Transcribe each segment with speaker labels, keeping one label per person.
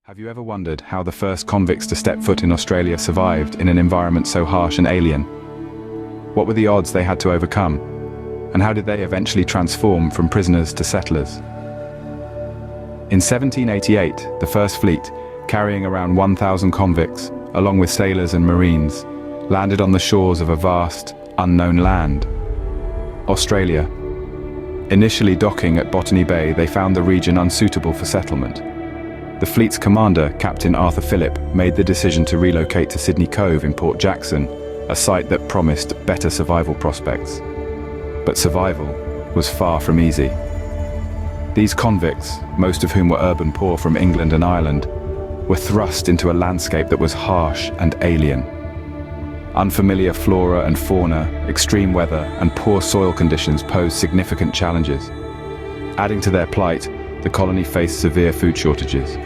Speaker 1: Have you ever wondered how the first convicts to step foot in Australia survived in an environment so harsh and alien? What were the odds they had to overcome? And how did they eventually transform from prisoners to settlers? In 1788, the First Fleet, carrying around 1,000 convicts, along with sailors and marines, landed on the shores of a vast, unknown land, Australia. Initially docking at Botany Bay, they found the region unsuitable for settlement. The fleet's commander, Captain Arthur Phillip, made the decision to relocate to Sydney Cove in Port Jackson, a site that promised better survival prospects. But survival was far from easy. These convicts, most of whom were urban poor from England and Ireland, were thrust into a landscape that was harsh and alien. Unfamiliar flora and fauna, extreme weather, and poor soil conditions posed significant challenges. Adding to their plight, the colony faced severe food shortages.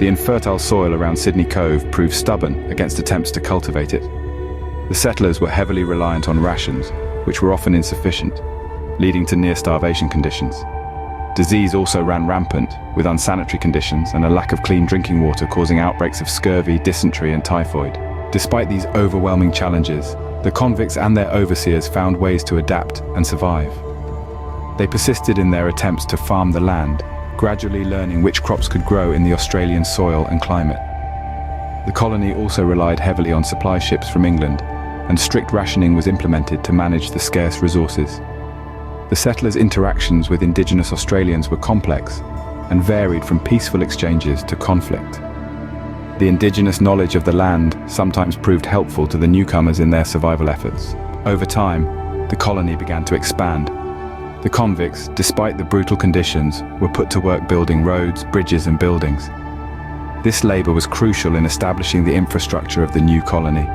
Speaker 1: The infertile soil around Sydney Cove proved stubborn against attempts to cultivate it. The settlers were heavily reliant on rations, which were often insufficient, leading to near-starvation conditions. Disease also ran rampant, with unsanitary conditions and a lack of clean drinking water causing outbreaks of scurvy, dysentery, and typhoid. Despite these overwhelming challenges, the convicts and their overseers found ways to adapt and survive. They persisted in their attempts to farm the land, gradually learning which crops could grow in the Australian soil and climate. The colony also relied heavily on supply ships from England, and strict rationing was implemented to manage the scarce resources. The settlers' interactions with Indigenous Australians were complex and varied from peaceful exchanges to conflict. The Indigenous knowledge of the land sometimes proved helpful to the newcomers in their survival efforts. Over time, the colony began to expand. The convicts, despite the brutal conditions, were put to work building roads, bridges, and buildings. This labor was crucial in establishing the infrastructure of the new colony.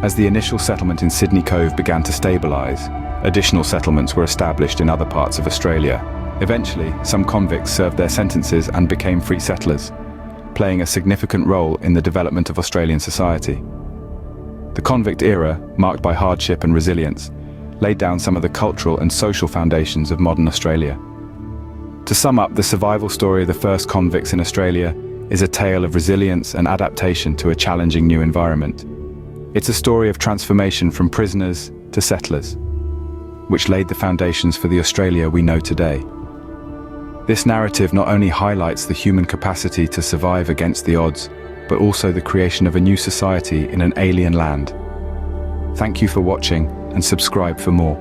Speaker 1: As the initial settlement in Sydney Cove began to stabilize, additional settlements were established in other parts of Australia. Eventually, some convicts served their sentences and became free settlers, playing a significant role in the development of Australian society. The convict era, marked by hardship and resilience, laid down some of the cultural and social foundations of modern Australia. To sum up, the survival story of the first convicts in Australia is a tale of resilience and adaptation to a challenging new environment. It's a story of transformation from prisoners to settlers, which laid the foundations for the Australia we know today. This narrative not only highlights the human capacity to survive against the odds, but also the creation of a new society in an alien land. Thank you for watching, and subscribe for more.